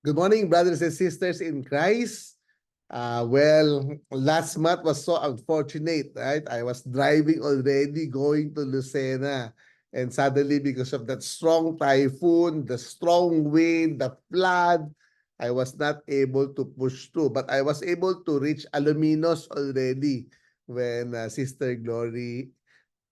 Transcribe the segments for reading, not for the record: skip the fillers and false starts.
Good morning, brothers and sisters in Christ. Last month was so unfortunate, right? I was driving already going to Lucena. And suddenly, because of that strong typhoon, the strong wind, the flood, I was not able to push through. But I was able to reach Aluminos already when Sister Glory,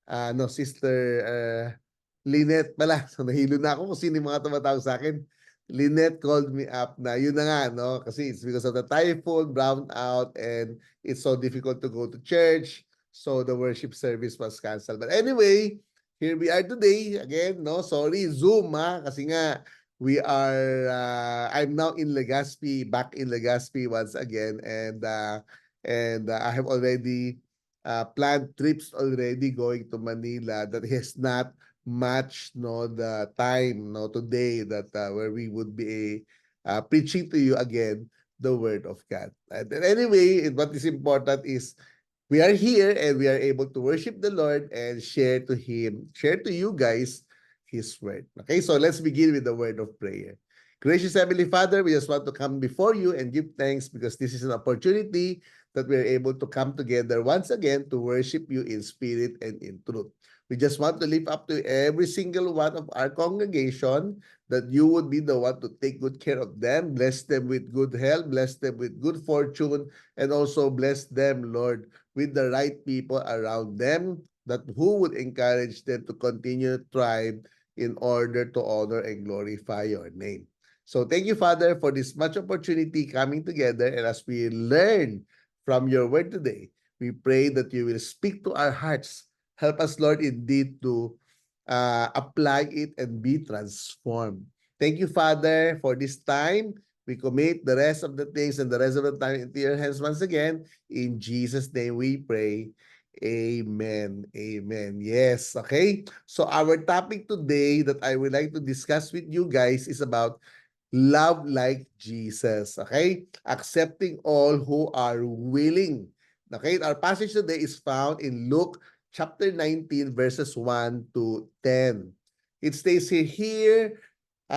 no, Sister Lynette pala. So nahilo na ako kung sino yung mga tumatawag sa akin. Lynette called me up na yun na nga, no? Kasi it's because of the typhoon, brown out, and it's so difficult to go to church. So the worship service was canceled. But anyway, here we are today. Again, no? Sorry, Zoom, ha? Kasi nga, I'm now in Legazpi, back in Legazpi once again. And I have already planned trips already going to Manila that has not match the time today that where we would be preaching to you again the word of God. And anyway, what is important is we are here and we are able to worship the Lord and share to you guys his word. Okay, so let's begin with the word of prayer. Gracious Heavenly Father, we just want to come before you and give thanks because this is an opportunity that we're able to come together once again to worship you in spirit and in truth. We just want to lift up to every single one of our congregation that you would be the one to take good care of them, bless them with good health, bless them with good fortune, and also bless them, Lord, with the right people around them that who would encourage them to continue to thrive in order to honor and glorify your name. So thank you, Father, for this much opportunity coming together. And as we learn from your word today, we pray that you will speak to our hearts. Help us, Lord, indeed to apply it and be transformed. Thank you, Father, for this time. We commit the rest of the things and the rest of the time into your hands once again. In Jesus' name we pray. Amen. Amen. Yes. Okay. So our topic today that I would like to discuss with you guys is about love like Jesus. Okay. Accepting all who are willing. Okay. Our passage today is found in Luke chapter 19 verses 1 to 10. It states here,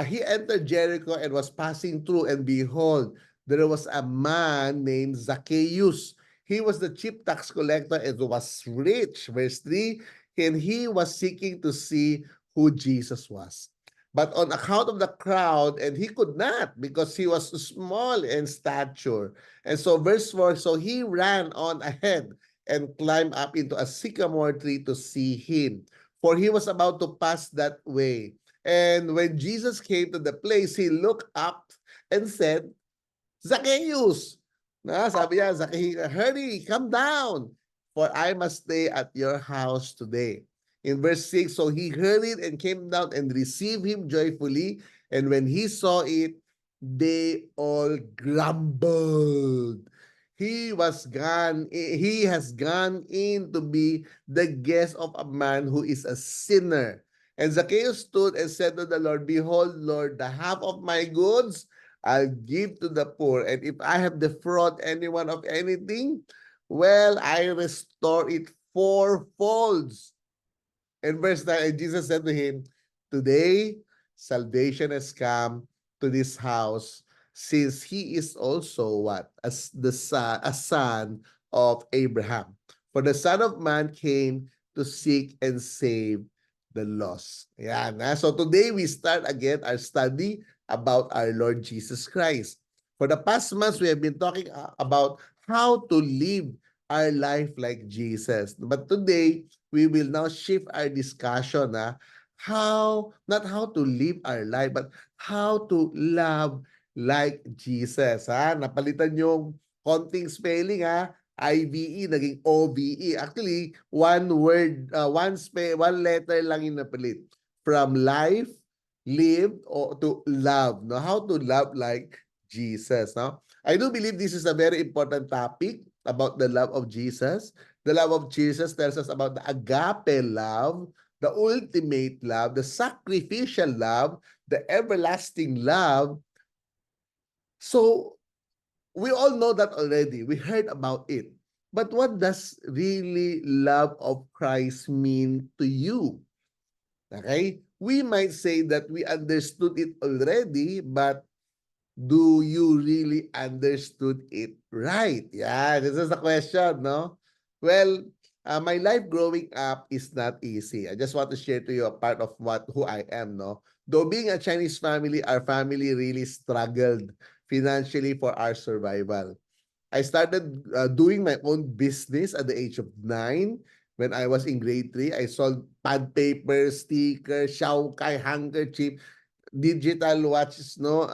he entered Jericho and was passing through, and behold, there was a man named Zacchaeus. He was the chief tax collector and was rich. Verse 3, and he was seeking to see who Jesus was. But on account of the crowd, and he could not because he was small in stature. And so verse 4, so he ran on ahead and climbed up into a sycamore tree to see him, for he was about to pass that way. And when Jesus came to the place, he looked up and said, Zacchaeus! Sabi niya, Zacchaeus, hurry, come down, for I must stay at your house today. In verse 6, so he hurried and came down and received him joyfully. And when he saw it, they all grumbled. He has gone in to be the guest of a man who is a sinner. And Zacchaeus stood and said to the Lord, behold, Lord, the half of my goods I'll give to the poor. And if I have defrauded anyone of anything, well, I restore it fourfold. And verse 9, and Jesus said to him, today salvation has come to this house, since he is also what? As a son of Abraham. For the Son of Man came to seek and save the lost. Yan. So today we start again our study about our Lord Jesus Christ. For the past months, we have been talking about how to live our life like Jesus. But today, we will now shift our discussion not how to live our life, but how to love like Jesus. Napalitan yung konting spelling IVE naging OVE. Actually, one word, one letter lang yung napalit. From life, live, or to love. No? How to love like Jesus. No? I do believe this is a very important topic about the love of Jesus. The love of Jesus tells us about the agape love, the ultimate love, the sacrificial love, the everlasting love. So, we all know that already. We heard about it. But what does really love of Christ mean to you? Okay? We might say that we understood it already, but do you really understood it right? Yeah, this is the question, no? Well, my life growing up is not easy. I just want to share to you a part of who I am, no? Though being a Chinese family, our family really struggled financially for our survival. I started doing my own business at the age of 9. When I was in grade 3, I sold pad paper, stickers, Shaukai, handkerchief, digital watches, no,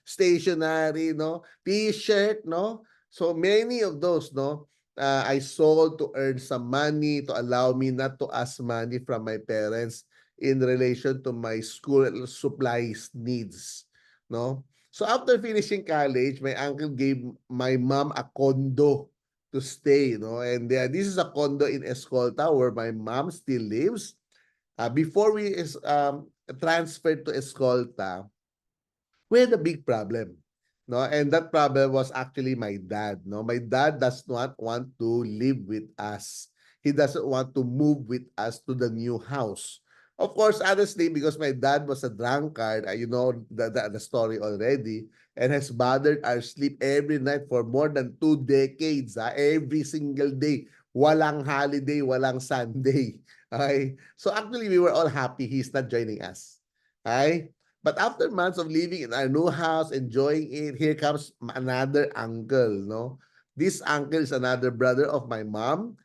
stationery, no, t-shirt, no. So many of those, no, I sold to earn some money to allow me not to ask money from my parents in relation to my school supplies needs, no. So after finishing college, my uncle gave my mom a condo to stay, no, and this is a condo in Escolta where my mom still lives. Before we is transferred to Escolta, we had a big problem. No, and that problem was actually my dad. No, my dad does not want to live with us. He doesn't want to move with us to the new house. Of course, honestly, because my dad was a drunkard, you know the story already, and has bothered our sleep every night for more than 2 decades. Every single day. Walang holiday, walang Sunday. Okay? So actually, we were all happy he's not joining us. Okay? But after months of living in our new house, enjoying it, here comes another uncle, no? This uncle is another brother of my mom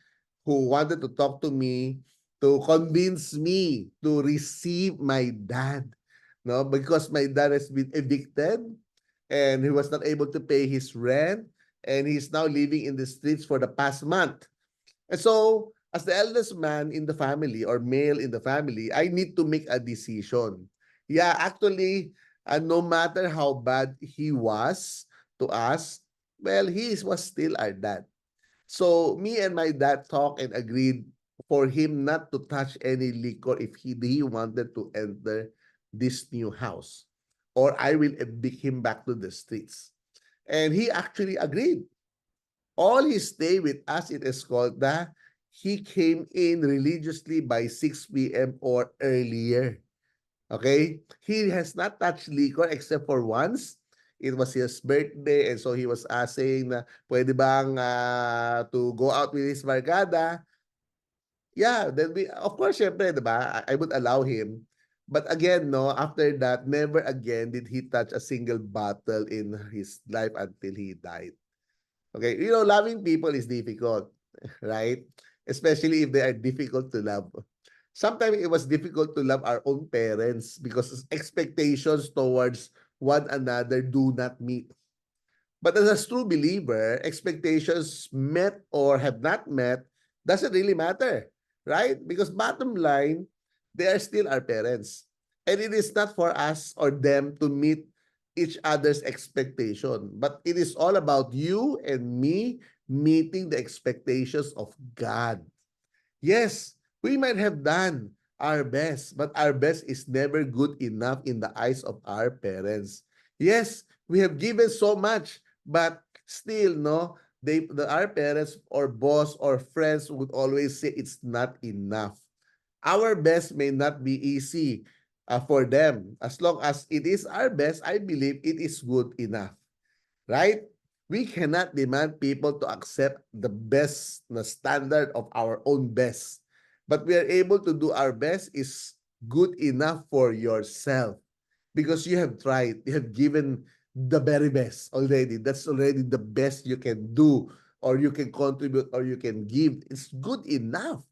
who wanted to talk to me to convince me to receive my dad, no? Because my dad has been evicted and he was not able to pay his rent and he's now living in the streets for the past month. And so, as the eldest man in the family or male in the family, I need to make a decision. Yeah, actually, no matter how bad he was to us, well, was still our dad. So me and my dad talked and agreed for him not to touch any liquor if he wanted to enter this new house, or I will evict him back to the streets. And he actually agreed. All his stay with us in Escolta, he came in religiously by 6 p.m. or earlier. Okay? He has not touched liquor except for once. It was his birthday and so he was asking na pwede bang to go out with his barkada. Yeah, then we, of course, syempre, di ba? I would allow him. But again, no, after that, never again did he touch a single bottle in his life until he died. Okay, you know, loving people is difficult, right? Especially if they are difficult to love. Sometimes it was difficult to love our own parents because expectations towards one another do not meet. But as a true believer, expectations met or have not met doesn't really matter, right? Because bottom line, they are still our parents. And it is not for us or them to meet each other's expectation, but it is all about you and me meeting the expectations of God. Yes, we might have done our best, but our best is never good enough in the eyes of our parents. Yes, we have given so much, but still, no, our parents or boss or friends would always say it's not enough. Our best may not be easy for them. As long as it is our best, I believe it is good enough. Right? We cannot demand people to accept the best na standard of our own best. But we are able to do our best is good enough for yourself because you have tried, you have given the very best already. That's already the best you can do or you can contribute or you can give. It's good enough.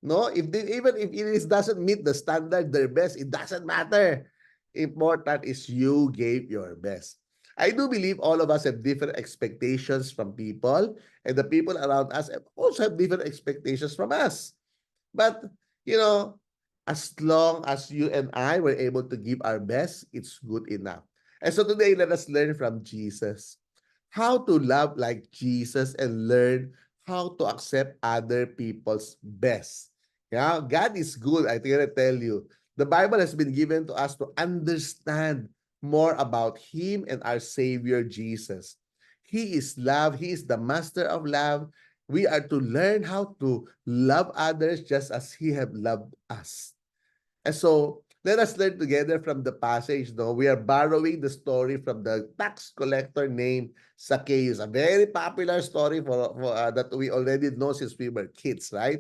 No, even if it doesn't meet the standard, their best, it doesn't matter. Important is you gave your best. I do believe all of us have different expectations from people, and the people around us also have different expectations from us. But, you know, as long as you and I were able to give our best, it's good enough. And so today, let us learn from Jesus how to love like Jesus and learn how to accept other people's best. Yeah, God is good. I think I tell you. The Bible has been given to us to understand more about Him and our Savior Jesus. He is love. He is the master of love. We are to learn how to love others just as He have loved us. And so, Let us learn together from the passage. No, we are borrowing the story from the tax collector named Zacchaeus, a very popular story that we already know since we were kids, right?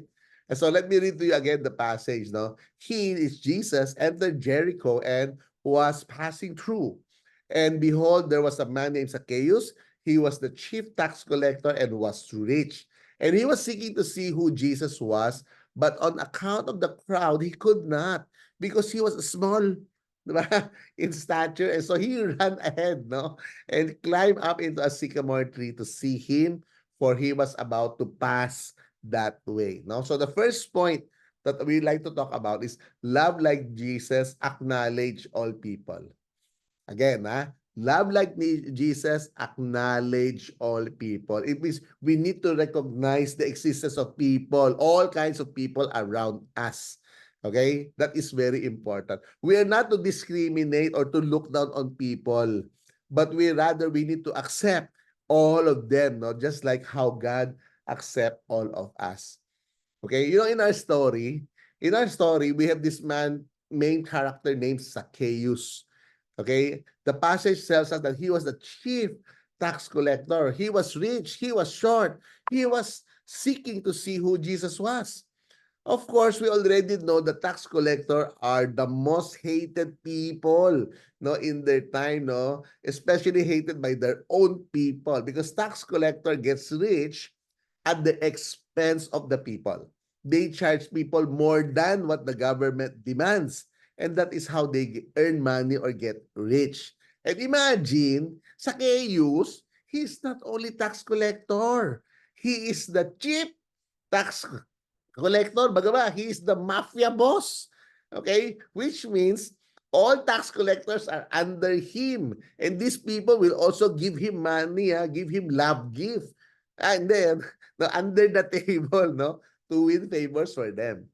And so let me read to you again the passage. No, he is Jesus entered Jericho and was passing through, and behold, there was a man named Zacchaeus. He was the chief tax collector and was rich, and he was seeking to see who Jesus was, but on account of the crowd, he could not because he was small, diba? In stature. And so he ran ahead, no? And climbed up into a sycamore tree to see him, for he was about to pass that way. No? So the first point that we like to talk about is love like Jesus, acknowledge all people. Again, love like Jesus, acknowledge all people. It means we need to recognize the existence of people, all kinds of people around us. Okay? That is very important. We are not to discriminate or to look down on people, but we need to accept all of them, no? Just like how God accept all of us. Okay? You know, in our story, we have this main character named Zacchaeus. Okay? The passage tells us that he was the chief tax collector. He was rich. He was short. He was seeking to see who Jesus was. Of course, we already know the tax collector are the most hated people, no, in their time, no, especially hated by their own people because tax collector gets rich at the expense of the people. They charge people more than what the government demands. And that is how they earn money or get rich. And imagine, Zacchaeus, he's not only tax collector, he is the chief tax collector. Bagaba, he is the mafia boss. Okay? Which means all tax collectors are under him. And these people will also give him money, give him love gift. And then, no, under the table, no, to win favors for them.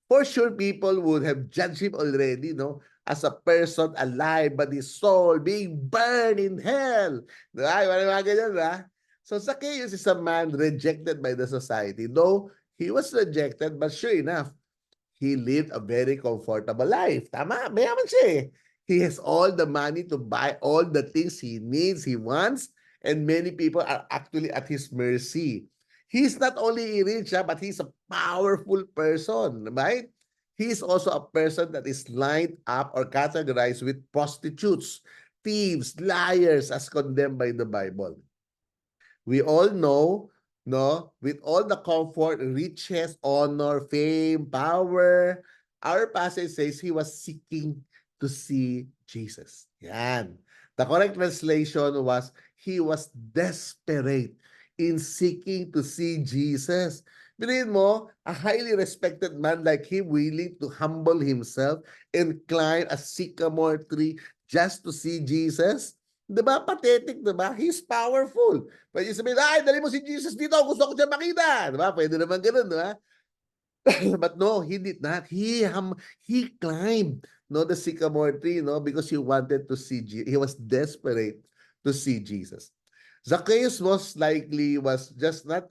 For sure, people would have judged him already, no, as a person alive, but his soul being burned in hell. Diba? Mga ganyan, ba? So Zacchaeus is a man rejected by the society. Though he was rejected, but sure enough, he lived a very comfortable life. Tama, mayaman siya eh. He has all the money to buy all the things he needs, he wants, and many people are actually at his mercy. He's not only rich, but he's a powerful person, right? He's also a person that is lined up or categorized with prostitutes, thieves, liars, as condemned by the Bible. We all know, no, with all the comfort, riches, honor, fame, power, our passage says he was seeking to see Jesus. Yan. The correct translation was he was desperate in seeking to see Jesus. Bilhin mo, a highly respected man like him willing to humble himself and climb a sycamore tree just to see Jesus. Diba? Pathetic, diba? He's powerful. Pwede sabihin, ay, dali mo si Jesus dito, gusto ko siya makita. Diba? Pwede naman ganun, diba? But no, he did not. He climbed, no, the sycamore tree, no, because he wanted to see Jesus. He was desperate to see Jesus. Zacchaeus most likely was just not,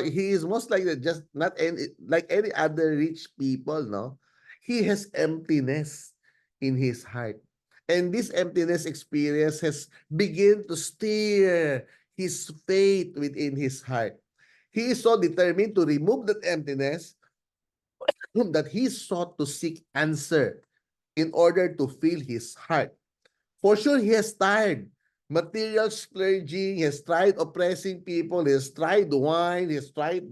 he is most likely just not any like any other rich people, no. He has emptiness in his heart. And this emptiness experience has begun to stir his faith within his heart. He is so determined to remove that emptiness that he sought to seek answer in order to fill his heart. For sure, he has tried material splurging, he has tried oppressing people, he has tried wine, he has tried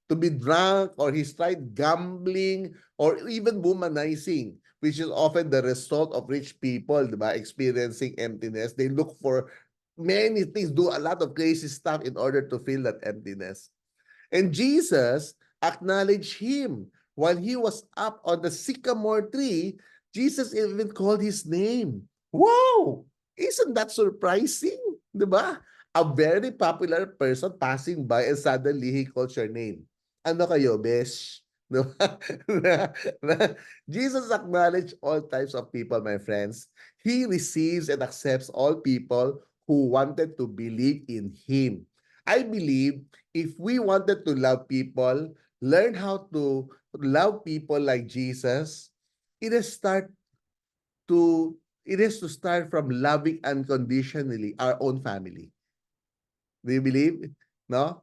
to be drunk, or he's tried gambling, or even womanizing, which is often the result of rich people, diba, experiencing emptiness. They look for many things, do a lot of crazy stuff in order to fill that emptiness. And Jesus acknowledged him. While he was up on the sycamore tree, Jesus even called his name. Wow! Isn't that surprising? Diba? A very popular person passing by and suddenly he calls your name. Ano kayo, besh? Diba? Jesus acknowledged all types of people, my friends. He receives and accepts all people who wanted to believe in him. I believe if we wanted to love people, learn how to love people like Jesus, it has start it is to start from loving unconditionally our own family. Do you believe? No?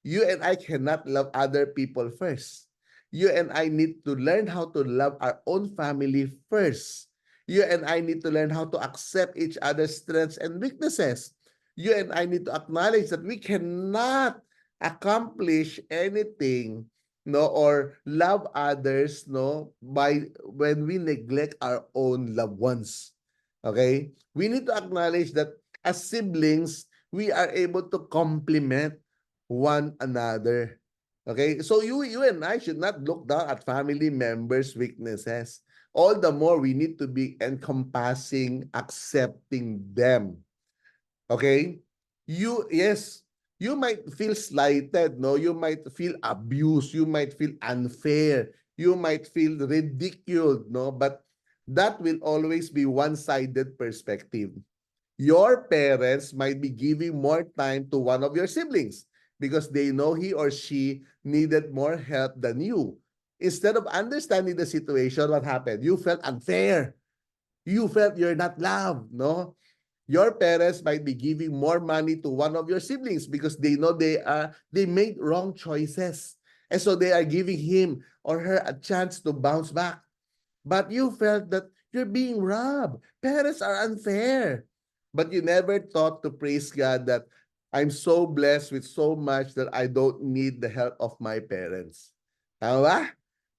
You and I cannot love other people first. You and I need to learn how to love our own family first. You and I need to learn how to accept each other's strengths and weaknesses. You and I need to acknowledge that we cannot accomplish anything, no, or love others, no, by when we neglect our own loved ones. Okay? We need to acknowledge that as siblings, we are able to complement one another. Okay? So you and I should not look down at family members' weaknesses. All the more we need to be encompassing, accepting them. Okay? Yes, you might feel slighted, no? You might feel abused, you might feel unfair, you might feel ridiculed, no? But that will always be one-sided perspective. Your parents might be giving more time to one of your siblings because they know he or she needed more help than you. Instead of understanding the situation, what happened? You felt unfair. You felt you're not loved, no? Your parents might be giving more money to one of your siblings because they know they made wrong choices. And so they are giving him or her a chance to bounce back. But you felt that you're being robbed. Parents are unfair. But you never thought to praise God that I'm so blessed with so much that I don't need the help of my parents. Tama ba?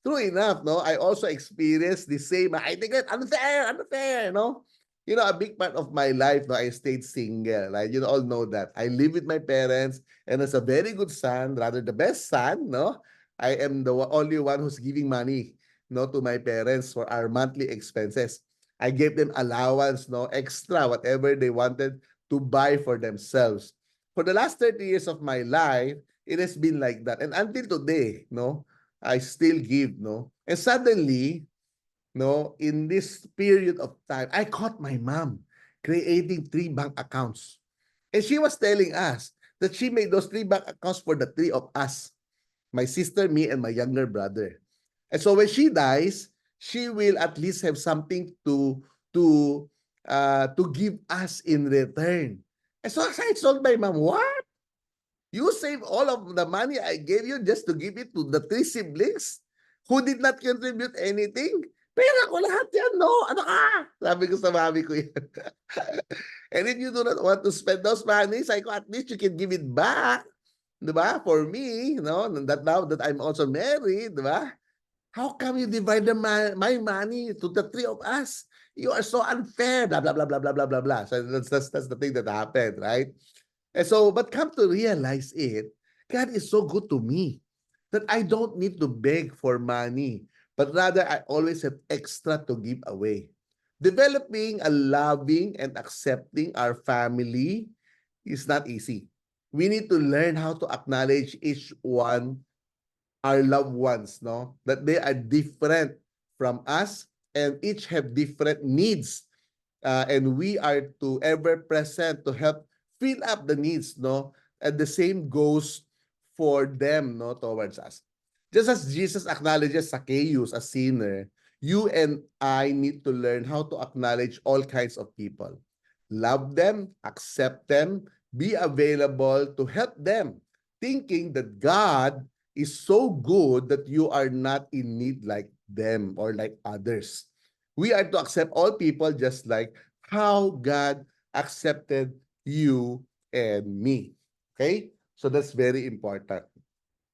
True enough, no? I also experienced the same. I think that unfair, no? You know, a big part of my life, no, I stayed single. Right? You all know that. I live with my parents, and as a very good son, rather the best son, no? I am the only one who's giving money, no, to my parents for our monthly expenses. I gave them allowance, no, extra, whatever they wanted to buy for themselves. For the last 30 years of my life, it has been like that. And until today, no, I still give, no. And suddenly, no, in this period of time, I caught my mom creating 3 bank accounts. And she was telling us that she made those 3 bank accounts for the 3 of us, my sister, me, and my younger brother. And so when she dies, she will at least have something to give us in return. And so I told my mom, what? You save all of the money I gave you just to give it to the 3 siblings who did not contribute anything? Pera ko lahat yan, no? Ano ka? Sabi ko sa mami ko yan. And if you do not want to spend those money, sabi ko, at least you can give it back. Diba? For me, no? That now that I'm also married, diba? How come you divide my money to the 3 of us? You are so unfair, blah, blah, blah, blah, blah, blah, blah, blah. So that's the thing that happened, right? And so, but come to realize it, God is so good to me that I don't need to beg for money, but rather I always have extra to give away. Developing a loving and accepting our family is not easy. We need to learn how to acknowledge each one, our loved ones, no? That they are different from us and each have different needs. And we are to ever present to help fill up the needs, no? And the same goes for them, no, towards us. Just as Jesus acknowledges Zacchaeus, a sinner, you and I need to learn how to acknowledge all kinds of people. Love them, accept them, be available to help them, thinking that God is so good that you are not in need like them or like others. We are to accept all people just like how God accepted you and me. Okay? So that's very important.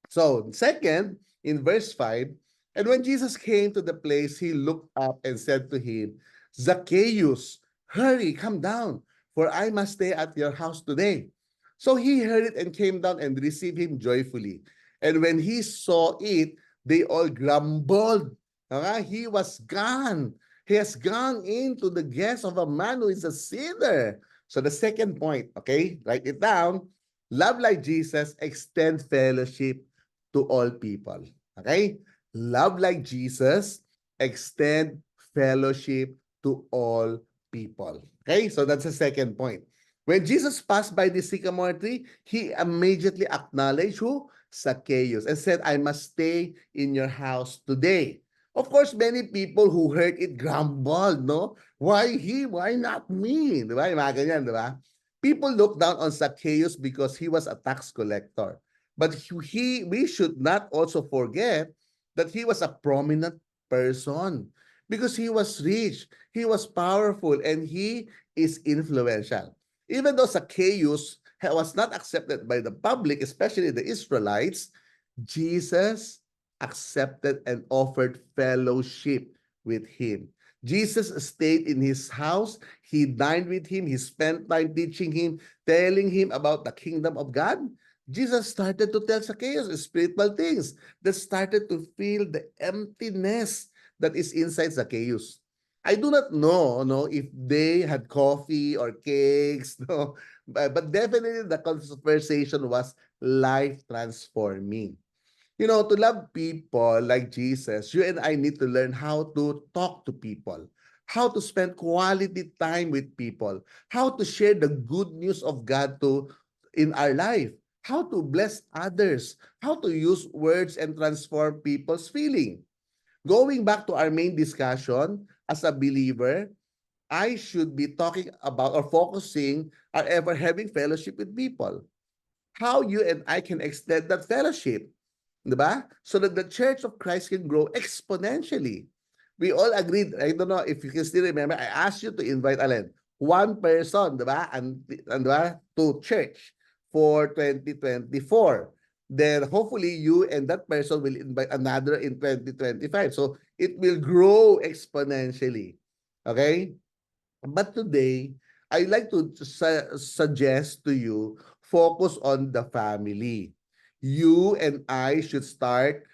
So, second, in verse 5, and when Jesus came to the place, he looked up and said to him, Zacchaeus, hurry, come down, for I must stay at your house today. So he hurried and came down and received him joyfully. And when he saw it, they all grumbled. He was gone. He has gone into the guest of a man who is a sinner. So the second point, okay, write it down. Love like Jesus, extend fellowship to all people. Okay? Love like Jesus, extend fellowship to all people. Okay? So that's the second point. When Jesus passed by the sycamore tree, he immediately acknowledged who? Zacchaeus, and said, I must stay in your house today. Of course, many people who heard it grumbled, no? Why he? Why not me? Di ba? Yung mga ganyan, di ba? People look down on Zacchaeus because he was a tax collector. But we should not also forget that he was a prominent person because he was rich, he was powerful, and he is influential. Even though Zacchaeus was not accepted by the public, especially the Israelites, Jesus accepted and offered fellowship with him. Jesus stayed in his house. He dined with him. He spent time teaching him, telling him about the kingdom of God. Jesus started to tell Zacchaeus spiritual things that started to fill the emptiness that is inside Zacchaeus. I do not know, no, if they had coffee or cakes, no, but definitely the conversation was life transforming. You know, to love people like Jesus, you and I need to learn how to talk to people, how to spend quality time with people, how to share the good news of God to in our life, how to bless others, how to use words and transform people's feeling. Going back to our main discussion, as a believer, I should be talking about or focusing or ever having fellowship with people. How you and I can extend that fellowship. 'Di ba? So that the Church of Christ can grow exponentially. We all agreed, I don't know if you can still remember, I asked you to invite Allen, one person, 'di ba? And 'di ba? To church for 2024. Then hopefully you and that person will invite another in 2025. So it will grow exponentially. Okay? But today, I like to suggest to you focus on the family. You and I should start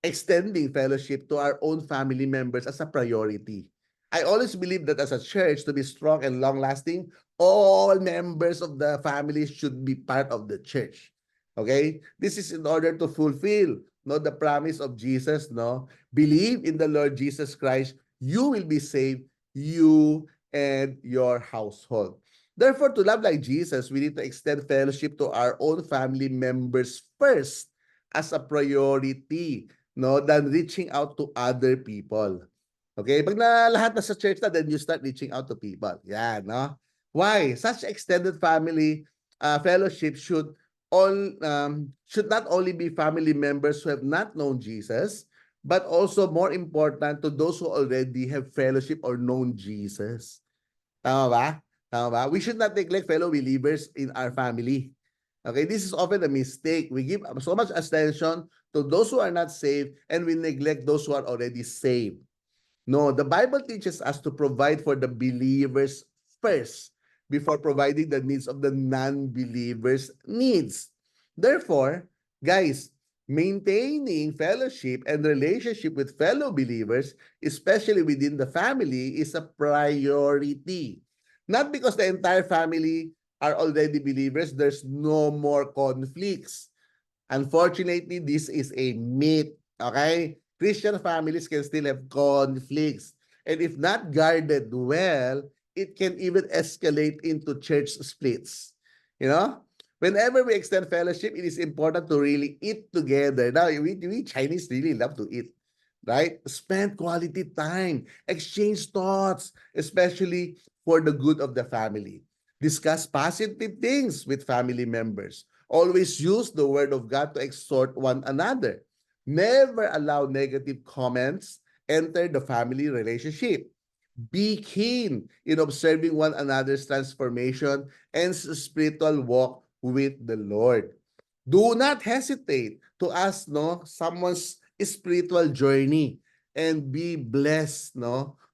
extending fellowship to our own family members as a priority. I always believe that as a church to be strong and long lasting, all members of the family should be part of the church. Okay? This is in order to fulfill the promise of Jesus, no? Believe in the Lord Jesus Christ, you will be saved, you and your household. Therefore, to love like Jesus, we need to extend fellowship to our own family members first as a priority, no, than reaching out to other people. Okay? Pag na lahat na sa church na, then you start reaching out to people. Yan, no? Why? Such extended family fellowship should not only be family members who have not known Jesus, but also more important to those who already have fellowship or known Jesus. Tama ba? Tama ba? We should not neglect fellow believers in our family. Okay, this is often a mistake. We give so much attention to those who are not saved and we neglect those who are already saved. No, the Bible teaches us to provide for the believers first before providing the needs of the non-believers' needs. Therefore, guys, maintaining fellowship and relationship with fellow believers, especially within the family, is a priority. Not because the entire family are already believers, there's no more conflicts. Unfortunately, this is a myth. Okay? Christian families can still have conflicts. And if not guarded well, it can even escalate into church splits. You know? Whenever we extend fellowship, it is important to really eat together. Now, we Chinese really love to eat, right? Spend quality time, exchange thoughts, especially for the good of the family. Discuss positive things with family members. Always use the word of God to exhort one another. Never allow negative comments enter the family relationship. Be keen in observing one another's transformation and spiritual walk with the Lord. Do not hesitate to ask someone's spiritual journey and be blessed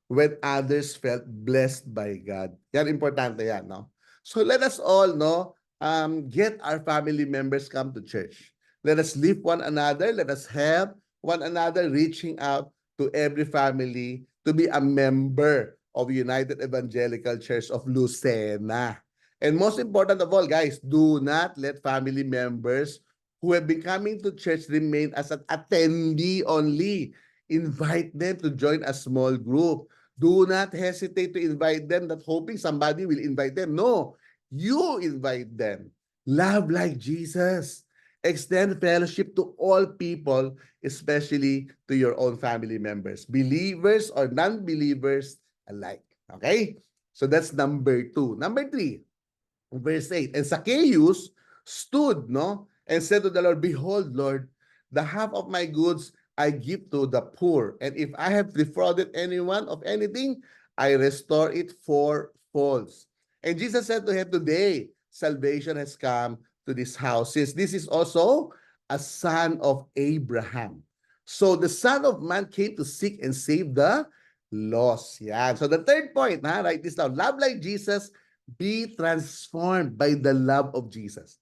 when others felt blessed by God. Yan, importante yan. No? So let us all get our family members come to church. Let us lift one another. Let us help one another reaching out to every family to be a member of United Evangelical Church of Lucena. And most important of all, guys, do not let family members who have been coming to church remain as an attendee only. Invite them to join a small group. Do not hesitate to invite them, that hoping somebody will invite them. No, you invite them. Love like Jesus Extend fellowship to all people, especially to your own family members, believers or non-believers alike. Okay? So that's number 2. Number 3, verse 8. And Zacchaeus stood, no, and said to the Lord, Behold, Lord, the half of my goods I give to the poor. And if I have defrauded anyone of anything, I restore it fourfold. And Jesus said to him, Today, salvation has come to this house, since this is also a son of Abraham. So the Son of Man came to seek and save the lost. Yeah. So the third point, write this down. Love like Jesus, be transformed by the love of Jesus.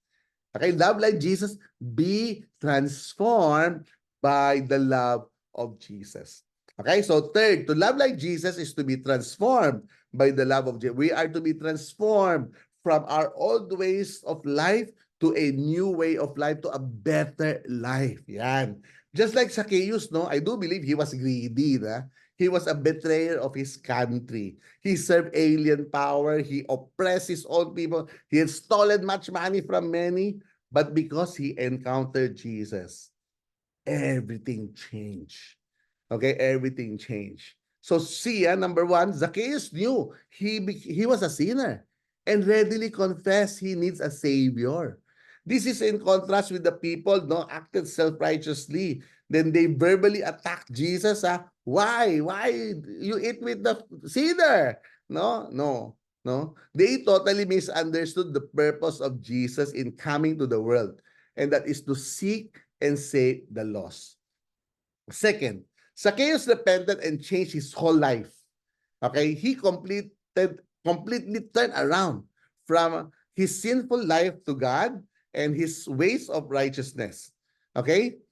Okay, love like Jesus, be transformed by the love of Jesus. Okay, so third, to love like Jesus is to be transformed by the love of Jesus. We are to be transformed from our old ways of life to a new way of life, to a better life. Yan. Just like Zacchaeus, no, I do believe he was greedy. He was a betrayer of his country. He served alien power. He oppressed his own people. He had stolen much money from many. But because he encountered Jesus, everything changed. Okay, everything changed. So see, number 1, Zacchaeus knew he was a sinner and readily confessed he needs a savior. This is in contrast with the people no acted self-righteously. Then they verbally attacked Jesus. Why? Why you eat with the sinner? No, no, no. They totally misunderstood the purpose of Jesus in coming to the world, and that is to seek and save the lost. Second, Zacchaeus repented and changed his whole life. Okay, he completely turned around from his sinful life to God and his ways of righteousness. Okay,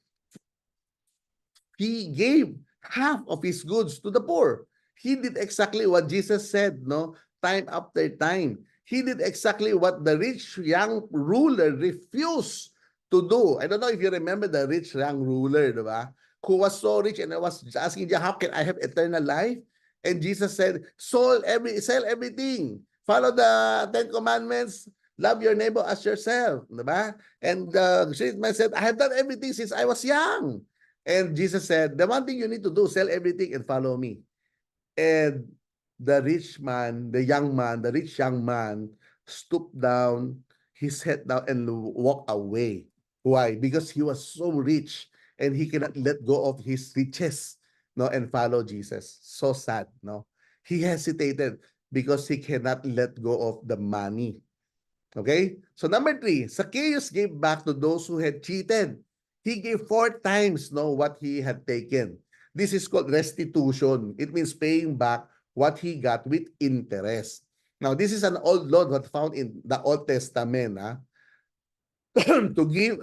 he gave half of his goods to the poor. He did exactly what Jesus said, no, time after time. He did exactly what the rich young ruler refused to do. I don't know if you remember the rich young ruler, diba? Who was so rich and was asking, how can I have eternal life? And Jesus said, sell everything. Follow the 10 Commandments. Love your neighbor as yourself. Diba? And the rich man said, I have done everything since I was young. And Jesus said, the one thing you need to do, sell everything and follow me. And the rich man, the rich young man stooped down, his head down and walked away. Why? Because he was so rich and he cannot let go of his riches, no, and follow Jesus. So sad, no? He hesitated because he cannot let go of the money. Okay? So number 3, Zacchaeus gave back to those who had cheated. He gave 4 times what he had taken. This is called restitution. It means paying back what he got with interest. Now, this is an old law that found in the Old Testament to give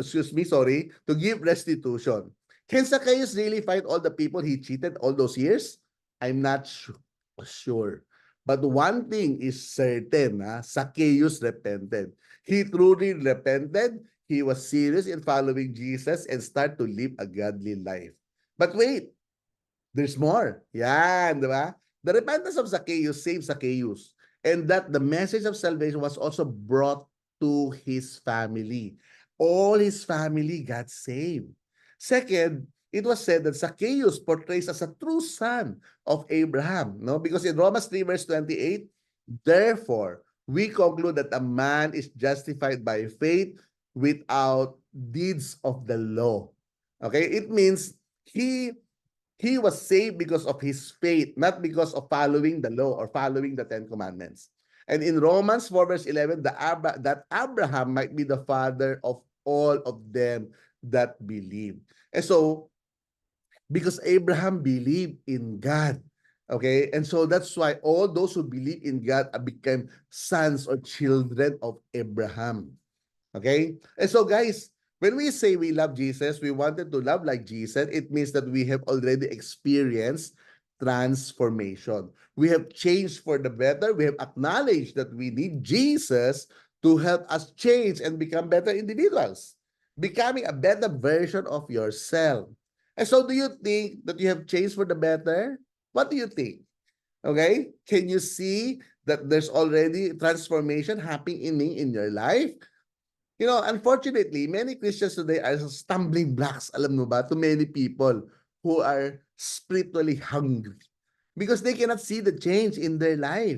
restitution. Can Zacchaeus really find all the people he cheated all those years? I'm not sure. But one thing is certain, Zacchaeus repented. He truly repented. He was serious in following Jesus and start to live a godly life. But wait, there's more. Yan, di ba? The repentance of Zacchaeus saved Zacchaeus, and that the message of salvation was also brought to his family. All his family got saved. Second, it was said that Zacchaeus portrays as a true son of Abraham, no? Because in Romans 3 verse 28, therefore, we conclude that a man is justified by faith without deeds of the law. Okay? It means he was saved because of his faith, not because of following the law or following the 10 Commandments. And in Romans 4 verse 11, that Abraham might be the father of all of them that believe. And so, because Abraham believed in God, okay? And so that's why all those who believe in God became sons or children of Abraham. Okay? And so guys, when we say we love Jesus, we wanted to love like Jesus, it means that we have already experienced transformation. We have changed for the better. We have acknowledged that we need Jesus to help us change and become better individuals, becoming a better version of yourself. And so do you think that you have changed for the better? What do you think? Okay? Can you see that there's already transformation happening in your life? You know, unfortunately, many Christians today are stumbling blocks, alam mo ba, to many people who are spiritually hungry because they cannot see the change in their life.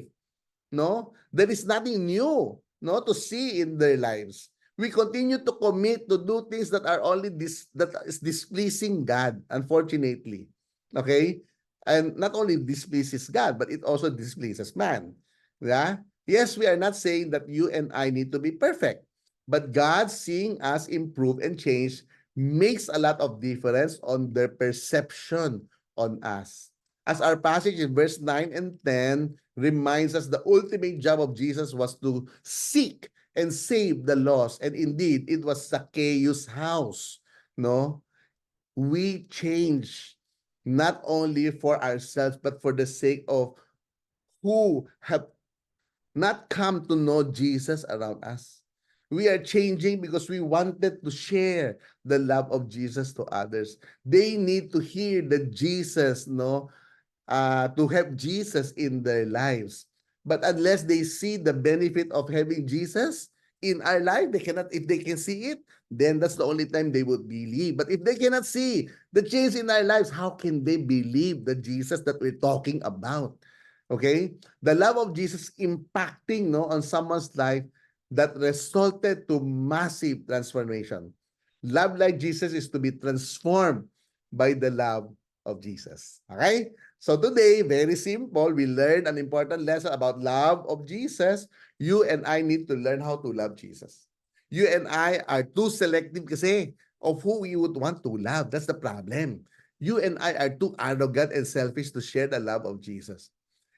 No, there is nothing new, no, to see in their lives. We continue to commit to do things that are only that is displeasing God, unfortunately. Okay? And not only displeases God, but it also displeases man. Yeah? Yes, we are not saying that you and I need to be perfect, but God seeing us improve and change makes a lot of difference on their perception on us. As our passage in verse 9 and 10 reminds us, the ultimate job of Jesus was to seek and save the lost. And indeed, it was Zacchaeus' house. No, we change not only for ourselves, but for the sake of who have not come to know Jesus around us. We are changing because we wanted to share the love of Jesus to others. They need to hear that Jesus, no, to have Jesus in their lives. But unless they see the benefit of having Jesus in our life, they cannot, if they can see it, then that's the only time they would believe. But if they cannot see the change in our lives, how can they believe the Jesus that we're talking about? Okay? The love of Jesus impacting, no, on someone's life that resulted to massive transformation. Love like Jesus is to be transformed by the love of Jesus. Okay? So today, very simple, we learned an important lesson about love of Jesus. You and I need to learn how to love Jesus. You and I are too selective kasi of who we would want to love. That's the problem. You and I are too arrogant and selfish to share the love of Jesus.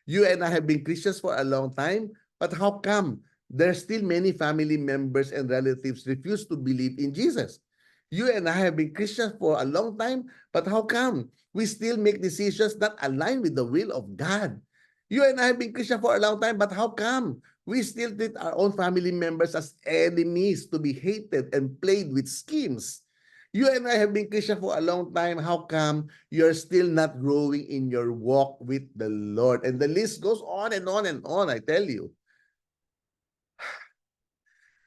You and I have been Christians for a long time, but how come there's still many family members and relatives refuse to believe in Jesus? You and I have been Christians for a long time, but how come we still make decisions that align with the will of God? You and I have been Christian for a long time, but how come we still treat our own family members as enemies to be hated and played with schemes? You and I have been Christian for a long time. How come you're still not growing in your walk with the Lord? And the list goes on and on and on, I tell you.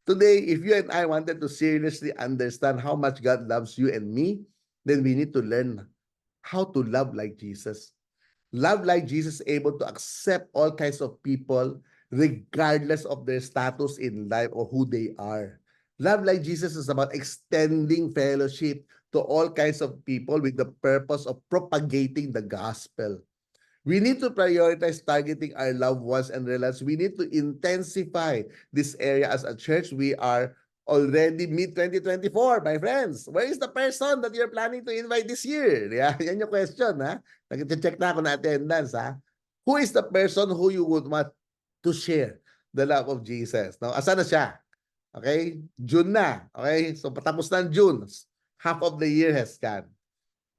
Today, if you and I wanted to seriously understand how much God loves you and me, then we need to learn how to love like Jesus. Love like Jesus, able to accept all kinds of people regardless of their status in life or who they are. Love like Jesus is about extending fellowship to all kinds of people with the purpose of propagating the gospel. We need to prioritize targeting our loved ones and relatives. We need to intensify this area as a church. We are already mid-2024, my friends. Where is the person that you're planning to invite this year? Yeah, yan yung question, ha? Nag-check na ako na attendance, ha? Who is the person who you would want to share the love of Jesus? Now, asan na siya? Okay? June na. Okay? So, patapos na ang June. Half of the year has gone.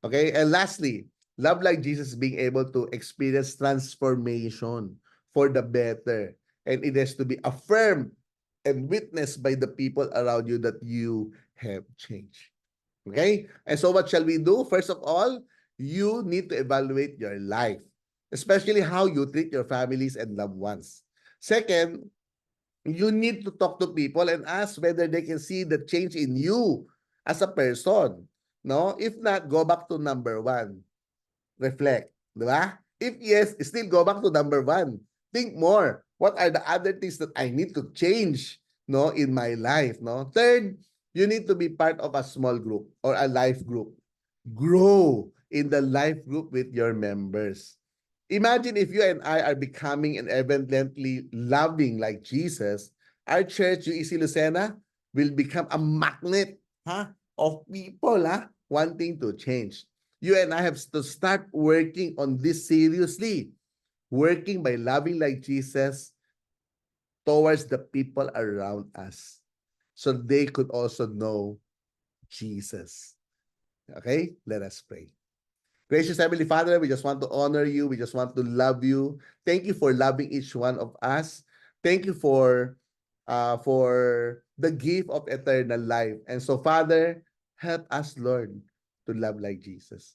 Okay? And lastly, love like Jesus being able to experience transformation for the better. And it has to be affirmed and witnessed by the people around you that you have changed. Okay? And so what shall we do? First of all, you need to evaluate your life, especially how you treat your families and loved ones. Second, you need to talk to people and ask whether they can see the change in you as a person. No? If not, go back to number one. Reflect. Di ba? If yes, still go back to number one. Think more. What are the other things that I need to change, no, in my life, no? Third, you need to be part of a small group or a life group. Grow in the life group with your members. Imagine if you and I are becoming and evidently loving like Jesus, our church, UEC Lucena, will become a magnet, of people, wanting to change. You and I have to start working on this seriously, working by loving like Jesus towards the people around us so they could also know Jesus. Okay, let us pray. Gracious Heavenly Father, we just want to honor you. We just want to love you. Thank you for loving each one of us. Thank you for the gift of eternal life. And so, Father, help us, Lord, to love like Jesus.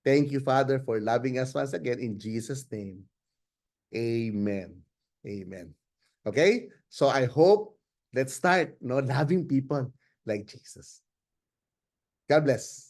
Thank you, Father, for loving us once again in Jesus' name. Amen. Amen. Okay? So I hope Let's start, no, loving people like Jesus. God bless.